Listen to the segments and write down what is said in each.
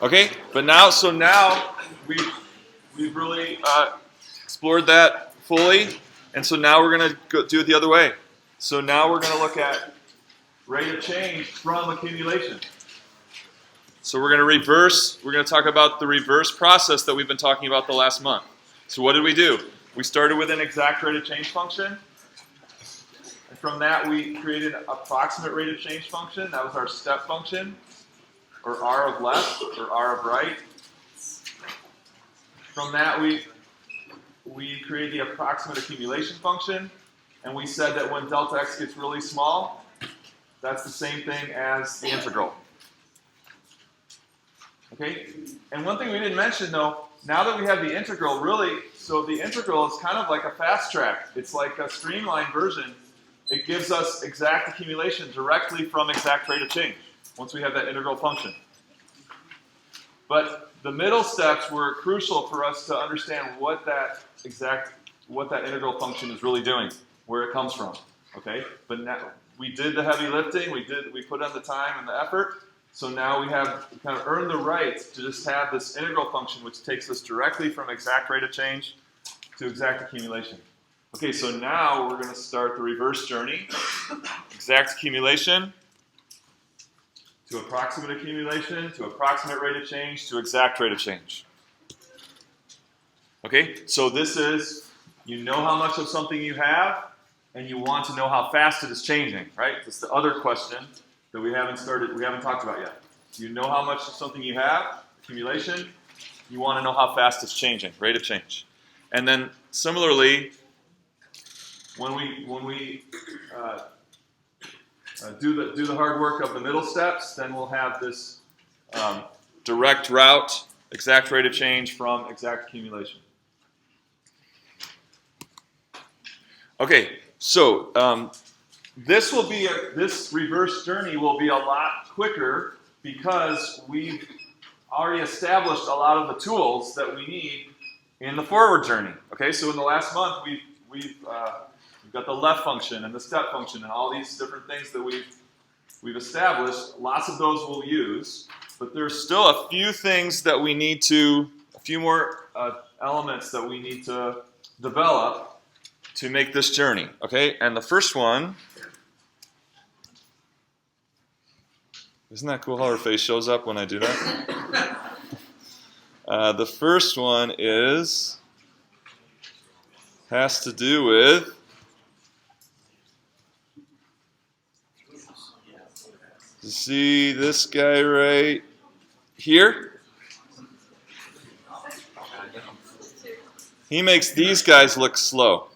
Okay, but now we've really explored that fully, and so now we're going to do it the other way. So now we're going to look at rate of change from accumulation. So we're going to reverse. We're going to talk about the reverse process that we've been talking about the last month. So what did we do? We started with an exact rate of change function. And from that, we created an approximate rate of change function. That was our step function, or R of left, or R of right. From that, we created the approximate accumulation function. And we said that when delta x gets really small, that's the same thing as the integral. Okay? And one thing we didn't mention, though, now that we have the integral, really, so the integral is kind of like a fast track. It's like a streamlined version. It gives us exact accumulation directly from exact rate of change once we have that integral function. But the middle steps were crucial for us to understand what that integral function is really doing, where it comes from. Okay? But now we did the heavy lifting, we put in the time and the effort. So now we kind of earned the right to just have this integral function which takes us directly from exact rate of change to exact accumulation. Okay, so now we're going to start the reverse journey. Exact accumulation to approximate accumulation to approximate rate of change to exact rate of change. Okay, so this is, you know how much of something you have, and you want to know how fast it is changing, right? That's the other question that we haven't talked about yet. You know how much of something you have, accumulation. You want to know how fast it's changing, rate of change. And then similarly, when we do the hard work of the middle steps, then we'll have this direct route, exact rate of change from exact accumulation. Okay, so this reverse journey will be a lot quicker because we've already established a lot of the tools that we need in the forward journey. Okay, so in the last month we've got the left function and the step function and all these different things that we've established. Lots of those we'll use, but there's still a few things that we need to, a few more elements that we need to develop to make this journey. Okay, and the first one, isn't that cool how her face shows up when I do that? The first one has to do with see this guy right here? He makes these guys look slow.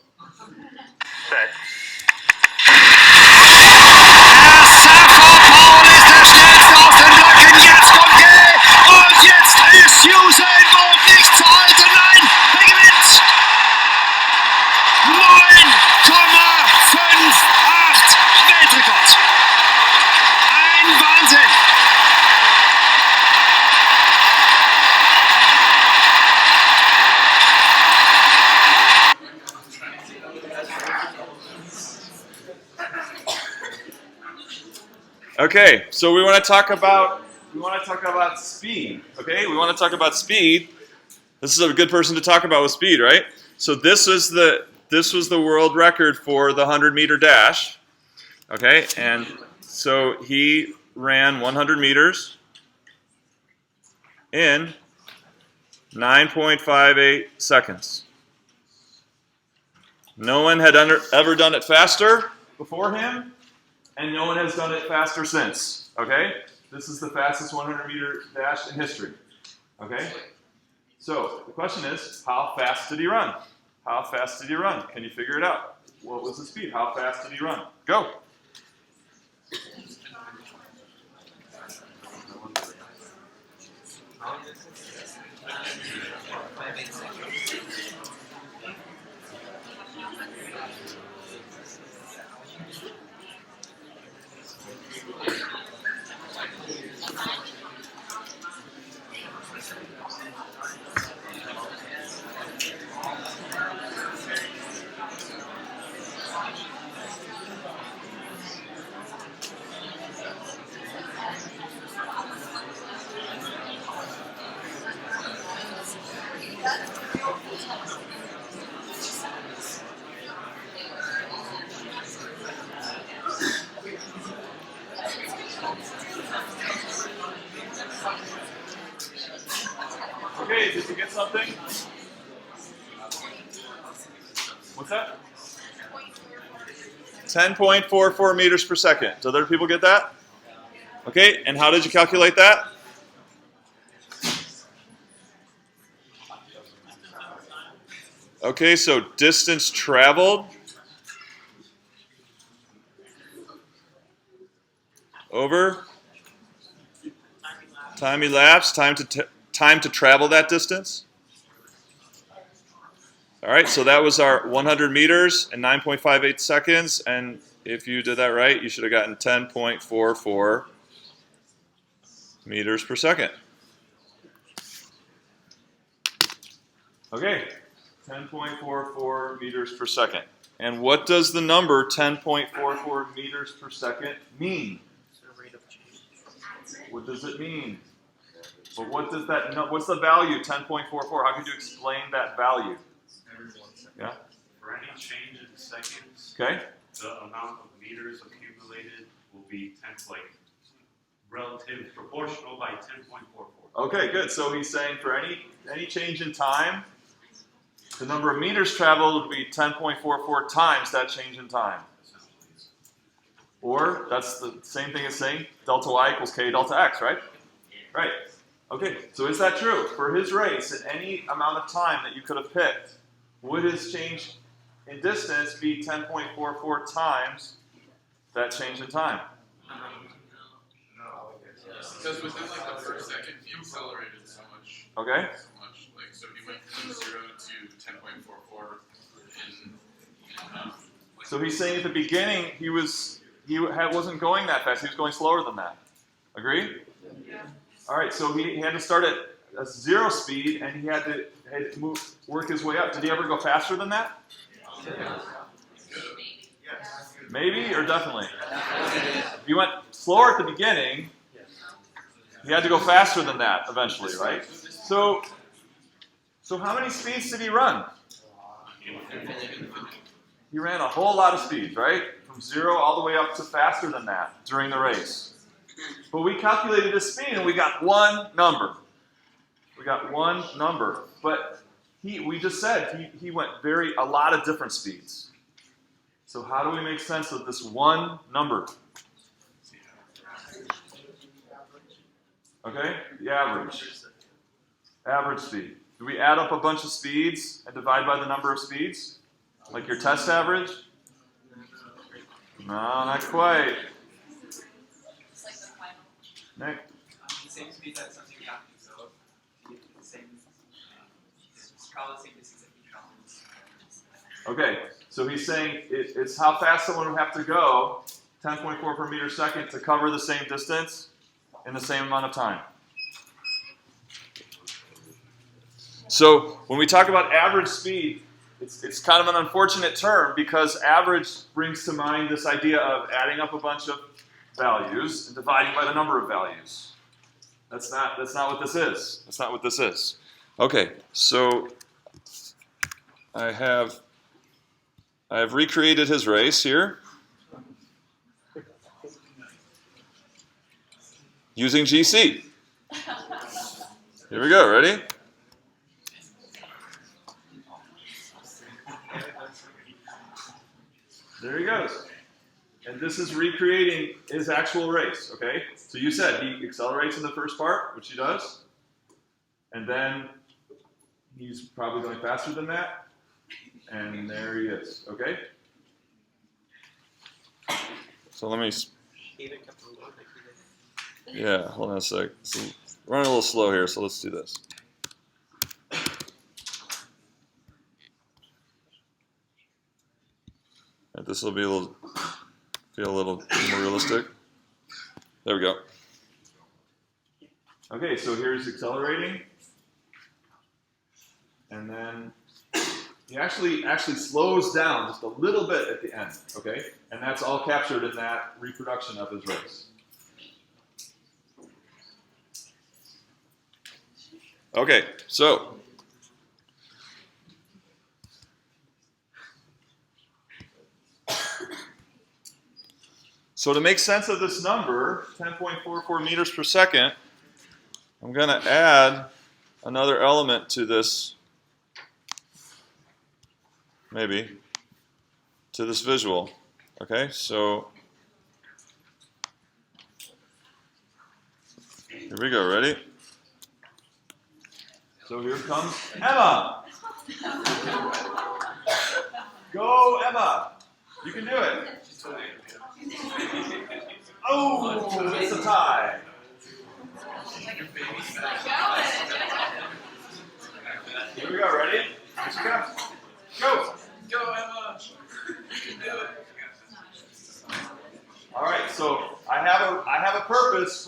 Okay, so we want to talk about speed. Okay, we want to talk about speed. This is a good person to talk about with speed, right? So this was the world record for the 100-meter dash. Okay, and so he ran 100 meters in 9.58 seconds. No one had ever done it faster before him. And no one has done it faster since, okay? This is the fastest 100-meter dash in history, okay? So the question is, how fast did he run? How fast did he run? Can you figure it out? What was the speed? How fast did he run? Go. Okay, did you get something? What's that? 10.44 meters per second. Did other people get that? Okay, and how did you calculate that? Okay, so distance traveled over time elapsed, time to travel that distance. All right, so that was our 100 meters in 9.58 seconds, and if you did that right, you should have gotten 10.44 meters per second. Okay, 10.44 meters per second. And what does the number 10.44 meters per second mean? What does it mean? But what does that? What's the value 10.44? How could you explain that value? Yeah. For any change in seconds, Okay. the amount of meters accumulated will be relative proportional by 10.44. Okay, good. So he's saying for any change in time, the number of meters traveled would be 10.44 times that change in time. Or that's the same thing as saying delta y equals k delta x, right? Right. Okay, so is that true? For his race, at any amount of time that you could have picked, would his change in distance be 10.44 times that change in time? Because within like the first second, he accelerated so much. Okay. Like, so he went from 0 to 10.44 in So he's saying at the beginning he wasn't going that fast. He was going slower than that. Agree? Yeah. All right. So he had to start at a 0 speed, and he had to work his way up. Did he ever go faster than that? Yeah. Maybe or definitely. If he went slower at the beginning, he had to go faster than that eventually, right? So how many speeds did he run? He ran a whole lot of speeds, right? From 0 all the way up to faster than that during the race. But we calculated his speed and we got one number. We got one number. But we just said he went a lot of different speeds. So how do we make sense of this one number? Okay, the average. Average speed. Do we add up a bunch of speeds and divide by the number of speeds? Like your test average? No, not quite. Nick? The same speed that something got me, so the same, probably the same distance that he travels. Okay, so he's saying it's how fast someone would have to go, 10.4 per meter second, to cover the same distance in the same amount of time. So when we talk about average speed, it's kind of an unfortunate term because average brings to mind this idea of adding up a bunch of values and dividing by the number of values. That's not what this is. That's not what this is. Okay, so I have recreated his race here using GC. Here we go, ready? There he goes. And this is recreating his actual race, okay? So you said he accelerates in the first part, which he does. And then he's probably going faster than that. And there he is, okay? So let me... Yeah, hold on a sec. So we're running a little slow here, so let's do this. And this will be feel a little more realistic. There we go. Okay, so here's accelerating. And then he actually slows down just a little bit at the end, okay? And that's all captured in that reproduction of his race. Okay, so So to make sense of this number, 10.44 meters per second, I'm going to add another element to this, maybe, to this visual. Okay, so here we go, ready? So here comes Emma. Go, Emma. You can do it. Oh, it's a tie. Here we go, ready? Here she comes. Go. Go, Emma! You can do it. All right, so I have a purpose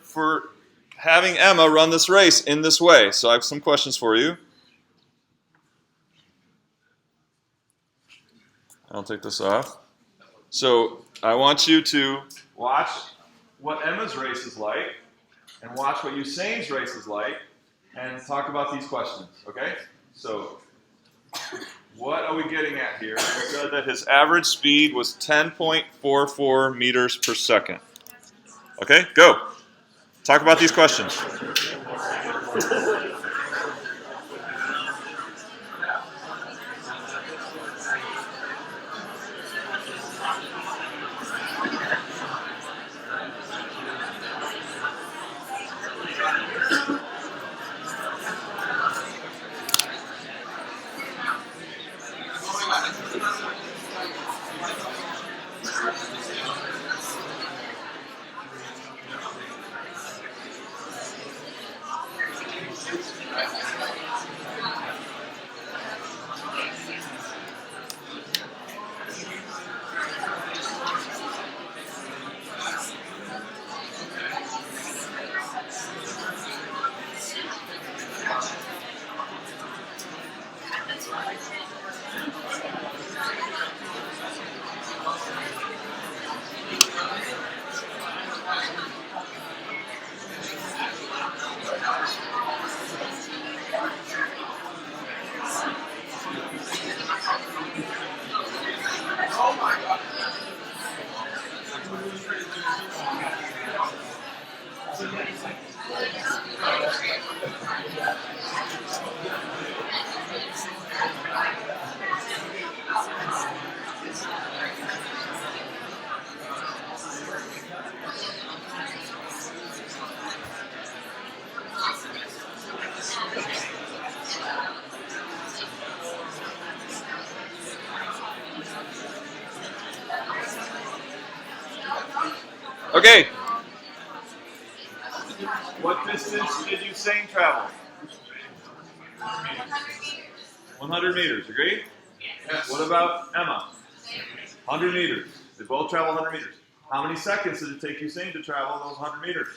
for having Emma run this race in this way. So I have some questions for you. I'll take this off. So I want you to watch what Emma's race is like and watch what Usain's race is like and talk about these questions, okay? So what are we getting at here? We said that his average speed was 10.44 meters per second. Okay, go. Talk about these questions. Okay. What distance did Usain travel? 100 meters, agree? Yes. What about Emma? 100 meters. They both travel 100 meters. How many seconds did it take Usain to travel those 100 meters?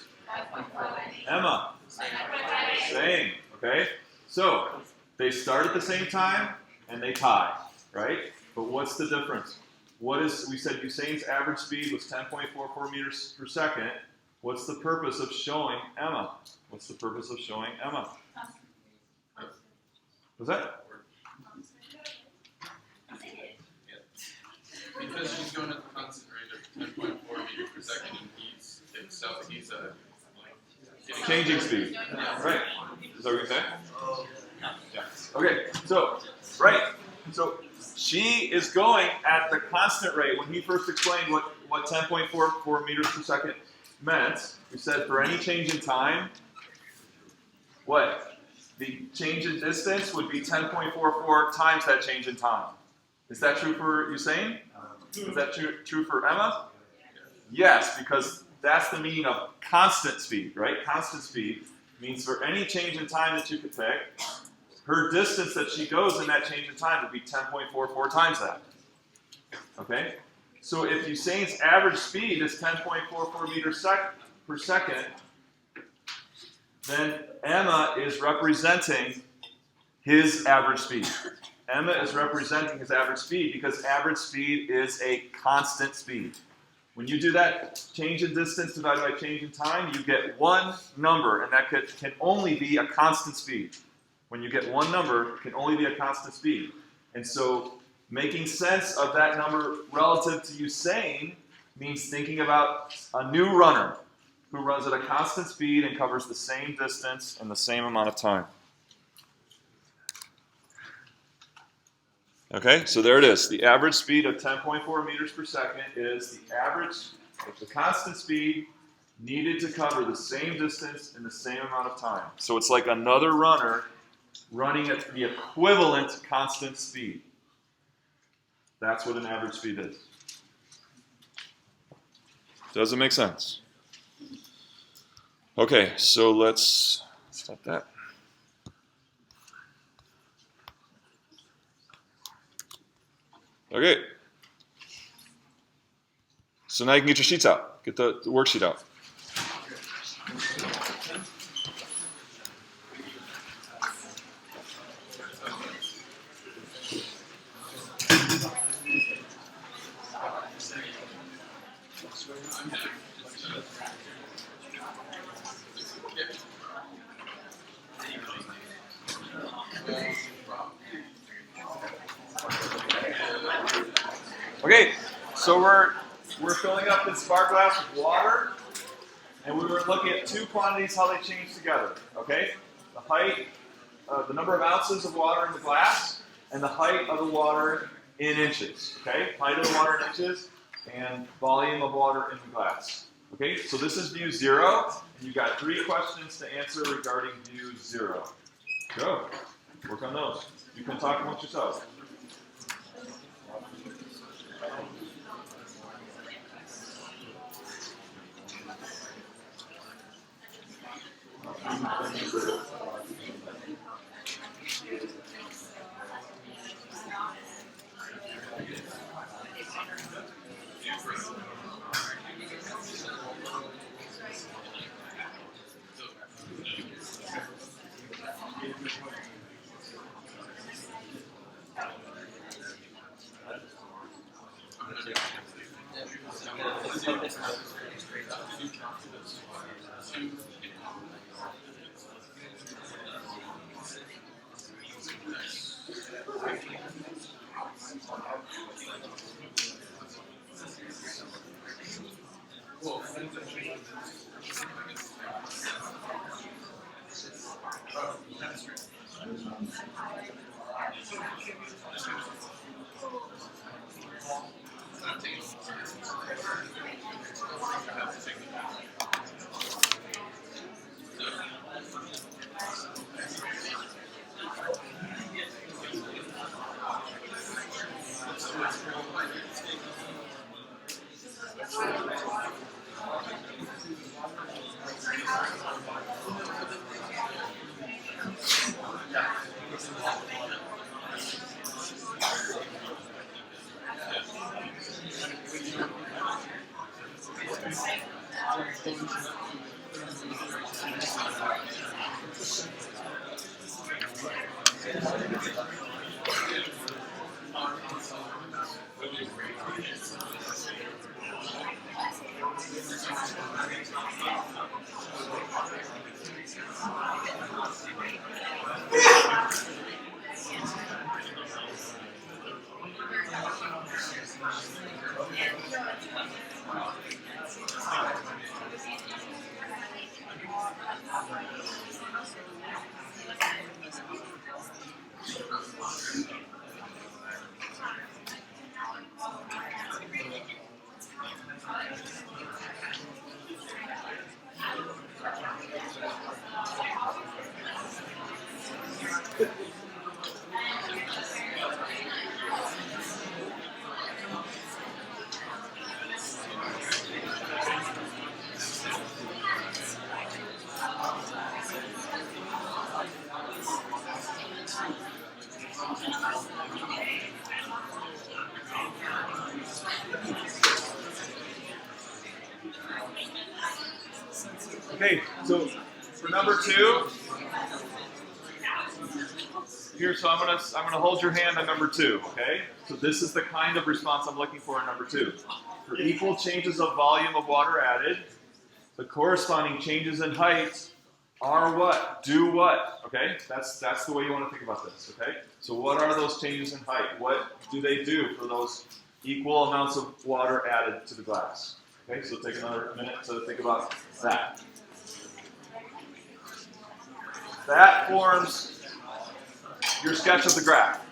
Emma? Same. Okay? So, they start at the same time and they tie, right? But what's the difference? We said Usain's average speed was 10.44 meters per second. What's the purpose of showing Emma? What's the purpose of showing Emma? Was that? Because she's going at the constant rate of 10.4 meters per second, and he's Changing speed. Right. Is that what you're saying? Yeah. Okay. So, right. So she is going at the constant rate. When he first explained what 10.44 meters per second meant, we said for any change in time, what? The change in distance would be 10.44 times that change in time. Is that true for Usain? Is that true for Emma? Yes, because that's the meaning of constant speed, right? Constant speed means for any change in time that you could pick, her distance that she goes in that change in time would be 10.44 times that. Okay? So if Usain's average speed is 10.44 meters per second, then Emma is representing his average speed. Emma is representing his average speed because average speed is a constant speed. When you do that change in distance divided by change in time, you get one number, and that can only be a constant speed. When you get one number, it can only be a constant speed. And so making sense of that number relative to Usain means thinking about a new runner who runs at a constant speed and covers the same distance in the same amount of time. Okay, so there it is. The average speed of 10.4 meters per second is the average of the constant speed needed to cover the same distance in the same amount of time. So it's like another runner running at the equivalent constant speed. That's what an average speed is. Does it make sense? Okay, so let's stop that. Okay. So now you can get your sheets out. Get the worksheet out. Okay, so we're filling up this bar glass with water, and we were looking at two quantities, how they change together. Okay, the height, the number of ounces of water in the glass, and the height of the water in inches. Okay, height of the water in inches, and volume of water in the glass. Okay, so this is view 0, and you've got 3 questions to answer regarding view 0. Go, work on those. You can talk amongst yourselves. Okay, so for number 2, here, so I'm gonna hold your hand on number 2, okay? So this is the kind of response I'm looking for in number 2. For equal changes of volume of water added, the corresponding changes in height are what? Do what? Okay? That's the way you want to think about this, okay? So what are those changes in height? What do they do for those equal amounts of water added to the glass. Okay, so take another minute to think about that. That forms your sketch of the graph.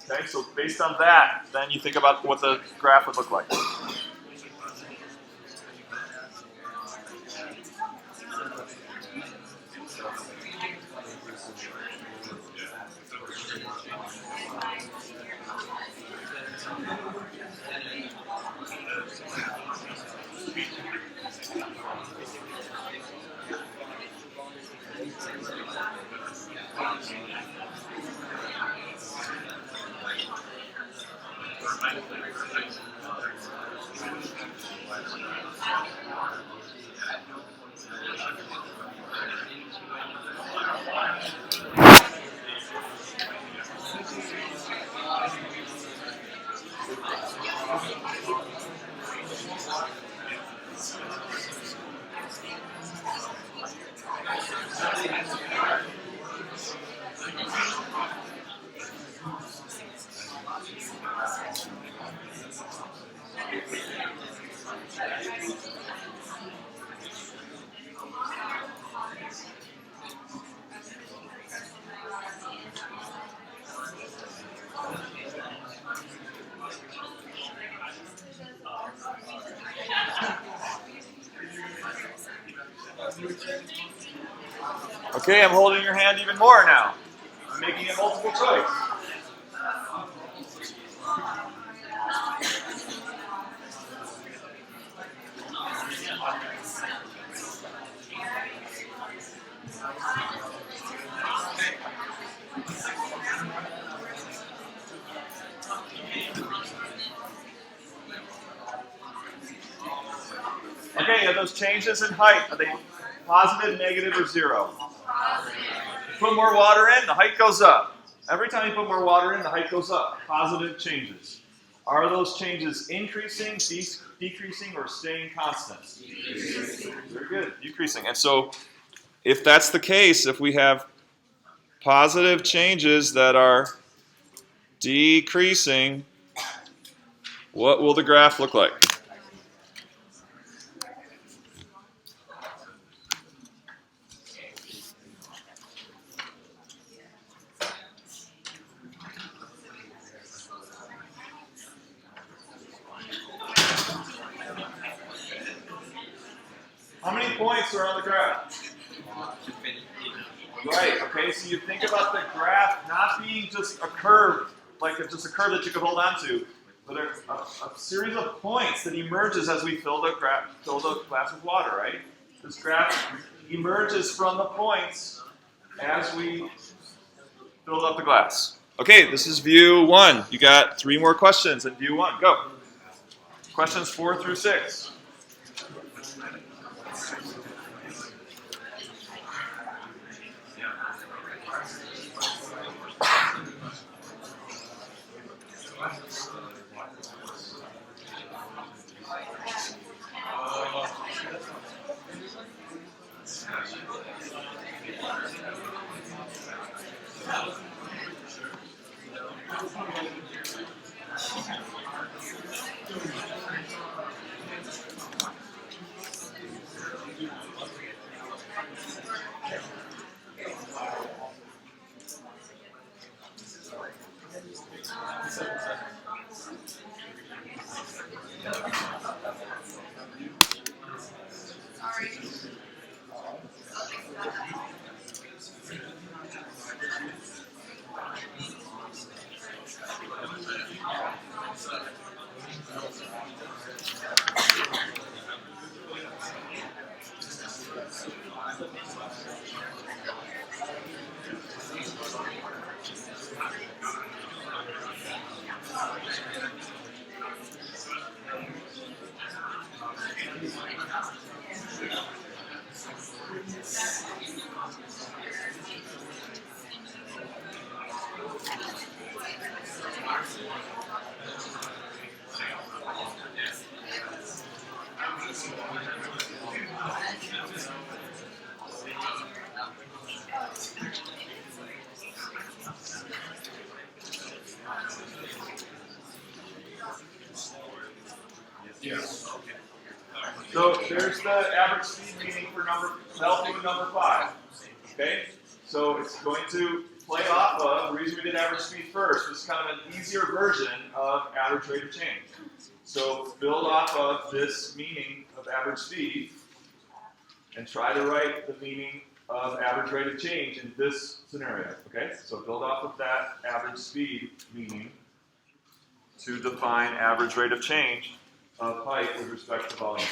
Okay, so based on that, then you think about what the graph would look like. Okay, I'm holding your hand even more now. I'm making a multiple choice. Okay, are those changes in height, are they positive, negative, or zero? Put more water in, the height goes up. Every time you put more water in, the height goes up. Positive changes. Are those changes increasing, decreasing, or staying constant? Decreasing. Very good, decreasing. And so, if that's the case, if we have positive changes that are decreasing, what will the graph look like? How many points are on the graph? Right, okay, so you think about the graph not being just a curve, like just a curve that you could hold on to, but a series of points that emerges as we fill the glass with water, right? This graph emerges from the points as we fill up the glass. Okay, this is view 1. You got 3 more questions in view 1. Go. Questions 4 through 6. there's the average speed meaning for to help you with number 5. Okay? So it's going to play off of, the reason we did average speed first was kind of an easier version of average rate of change. So build off of this meaning of average speed and try to write the meaning of average rate of change in this scenario. Okay? So build off of that average speed meaning to define average rate of change of height with respect to volume.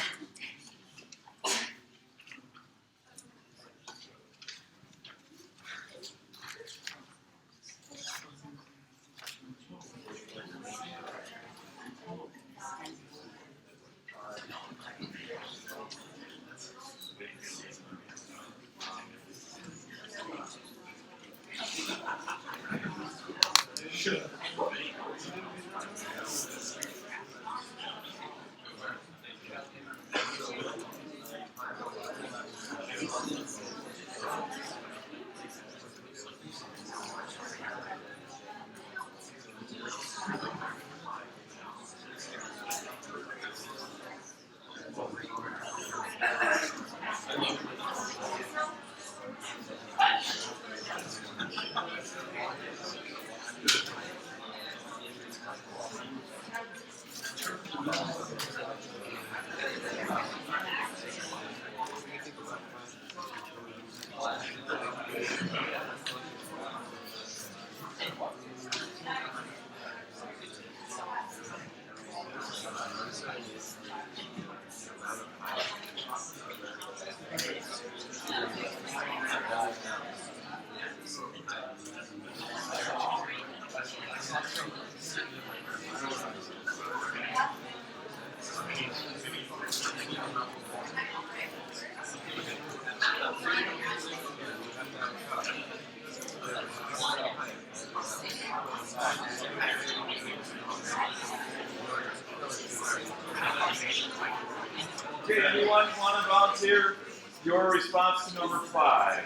Okay, anyone want to volunteer your response to number 5?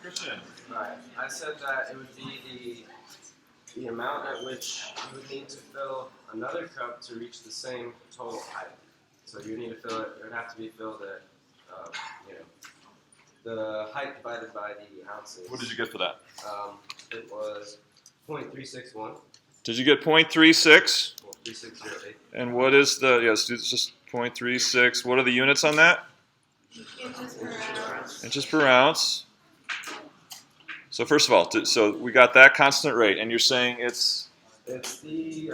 Christian. Right. I said that it would be the amount at which you would need to fill another cup to reach the same total height. So you need to fill it. It would have to be filled at, the height divided by the ounces. What did you get for that? It was 0.361. Did you get 0.36? 0.3608. And what is the, yes, it's just 0.36. What are the units on that? Inches per ounce. Inches per ounce. So first of all, so we got that constant rate, and you're saying it's It's the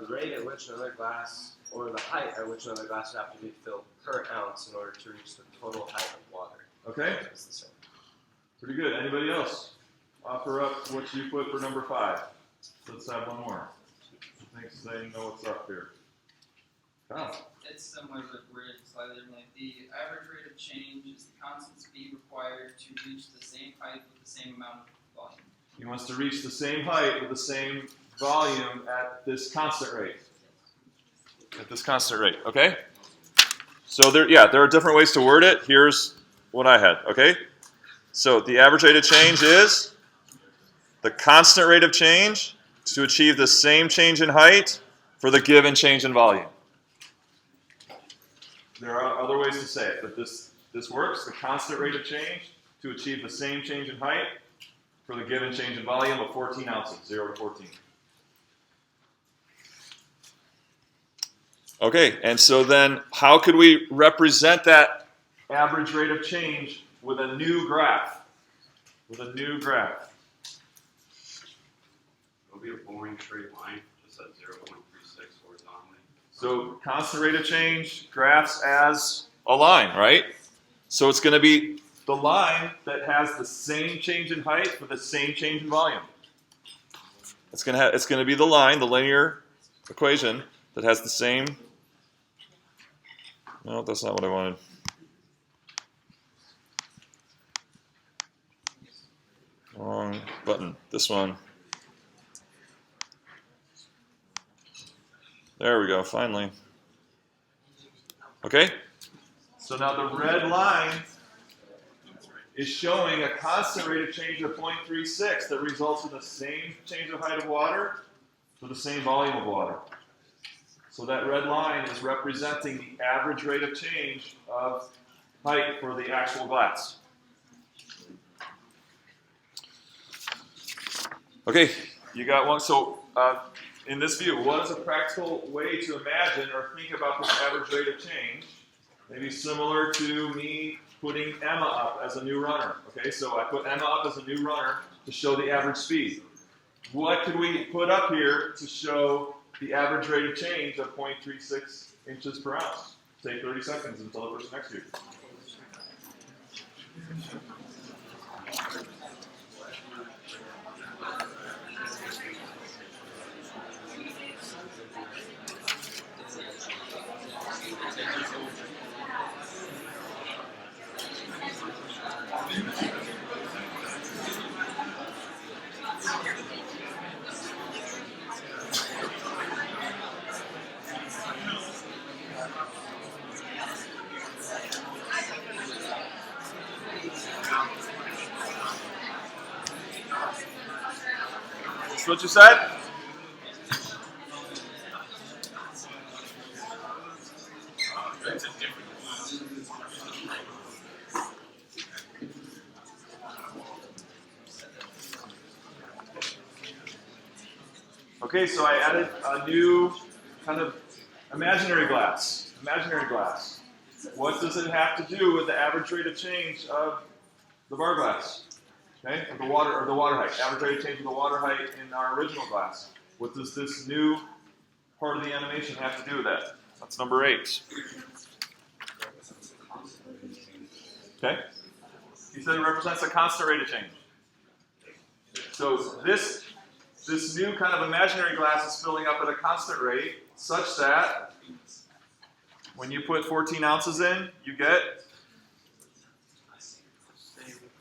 rate at which another glass, or the height at which another glass would have to be filled per ounce in order to reach the total height of water. okay. It's the same. Pretty good. Anybody else offer up what you put for number 5? Let's have one more. Who thinks they know what's up here? Kyle. It's similar but worded slightly differently. The average rate of change is the constant speed required to reach the same height with the same amount of volume. He wants to reach the same height with the same volume at this constant rate. At this constant rate, okay? So there are different ways to word it. Here's what I had, okay? So the average rate of change is the constant rate of change to achieve the same change in height for the given change in volume. There are other ways to say it, but this works. The constant rate of change to achieve the same change in height for the given change in volume of 14 ounces, 0 to 14. Okay, and so then how could we represent that average rate of change with a new graph? With a new graph. It'll be a boring straight line, just at 0.36 horizontally. So constant rate of change graphs as a line, right? So it's going to be the line that has the same change in height for the same change in volume. It's going to be the line, the linear equation that has the same. No, that's not what I wanted. Wrong button. This one. There we go, finally. Okay? So now the red line is showing a constant rate of change of 0.36 that results in the same change of height of water for the same volume of water. So that red line is representing the average rate of change of height for the actual glass. Okay, you got one. So in this view, what is a practical way to imagine or think about this average rate of change? Maybe similar to me putting Emma up as a new runner. Okay, so I put Emma up as a new runner to show the average speed. What could we put up here to show the average rate of change of 0.36 inches per ounce? Take 30 seconds until the person next to you. That's what you said? Okay, so I added a new kind of imaginary glass. Imaginary glass. What does it have to do with the average rate of change of the bar glass? Okay, of the water height. Average rate of change of the water height in our original glass. What does this new part of the animation have to do with that? That's number 8. Okay? He said it represents a constant rate of change. So this new kind of imaginary glass is filling up at a constant rate such that when you put 14 ounces in, you get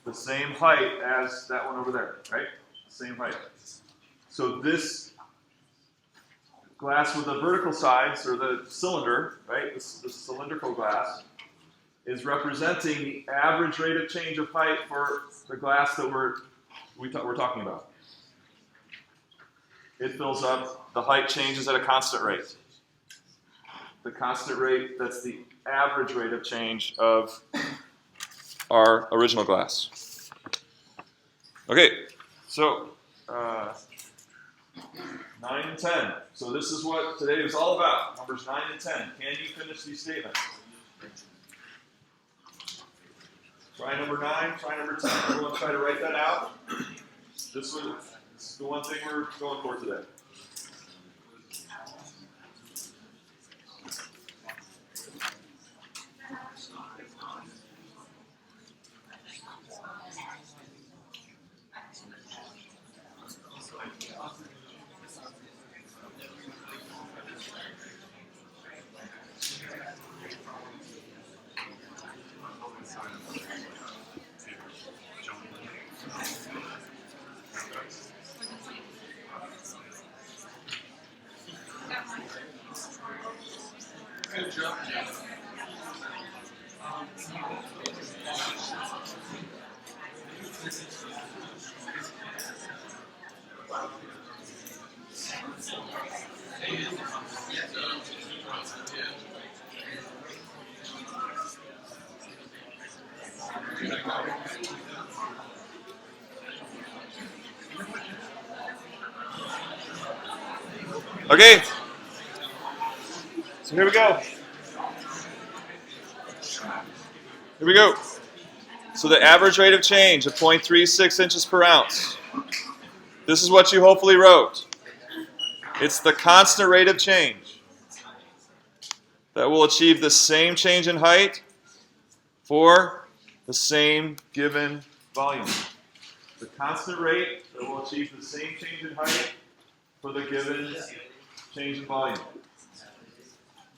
the same height as that one over there, right? Same height. So this glass with the vertical sides, or the cylinder, right? This cylindrical glass is representing the average rate of change of height for the glass that we're talking about. It fills up, the height changes at a constant rate. The constant rate, that's the average rate of change of our original glass. Okay, so 9 and 10. So this is what today is all about, numbers 9 and 10. Can you finish these statements? Try number 9, try number 10. Everyone try to write that out. This is the one thing we're going for today. Good job, Jim. Okay, so here we go. Here we go. So the average rate of change of 0.36 inches per ounce. This is what you hopefully wrote. It's the constant rate of change that will achieve the same change in height for the same given volume. The constant rate that will achieve the same change in height for the given change in volume.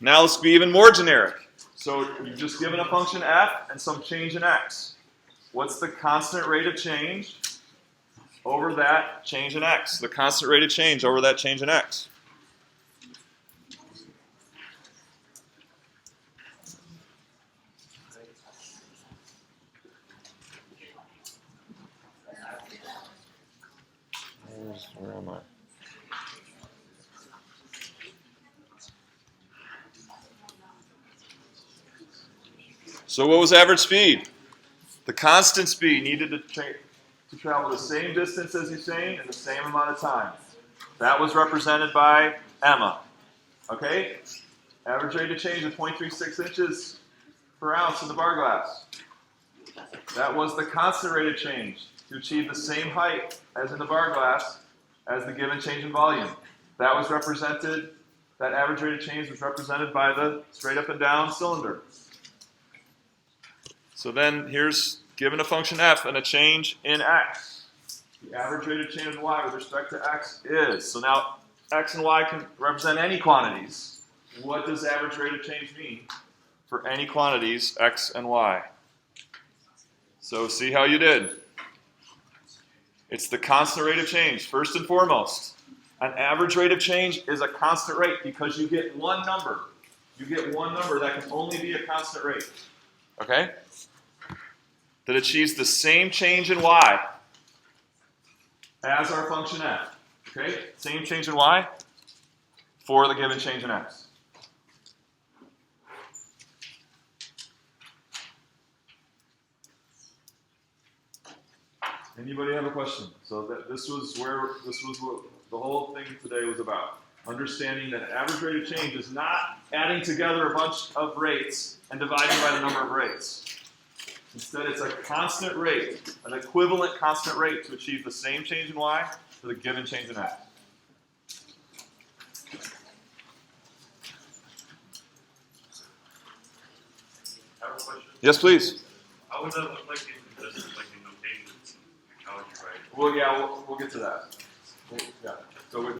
Now let's be even more generic. So you've just given a function f and some change in x. What's the constant rate of change over that change in x? The constant rate of change over that change in x. Where am I? So what was average speed? The constant speed needed to travel the same distance as Usain in the same amount of time. That was represented by Emma. Okay? Average rate of change of 0.36 inches per ounce in the bar glass. That was the constant rate of change to achieve the same height as in the bar glass as the given change in volume. That was represented, that average rate of change was represented by the straight up and down cylinder. So then here's given a function f and a change in x. The average rate of change in y with respect to x is. So now x and y can represent any quantities. What does average rate of change mean for any quantities x and y? So see how you did. It's the constant rate of change, first and foremost. An average rate of change is a constant rate because you get one number. You get one number that can only be a constant rate. Okay? That achieves the same change in y as our function f. Okay? Same change in y for the given change in x. Anybody have a question? So this was what the whole thing today was about. Understanding that average rate of change is not adding together a bunch of rates and dividing by the number of rates. Instead, it's a constant rate, an equivalent constant rate to achieve the same change in y for the given change in x. I have a question. Yes, please. How would that look like in this, like in notations? How would you write it? Well, yeah, we'll get to that. Yeah. So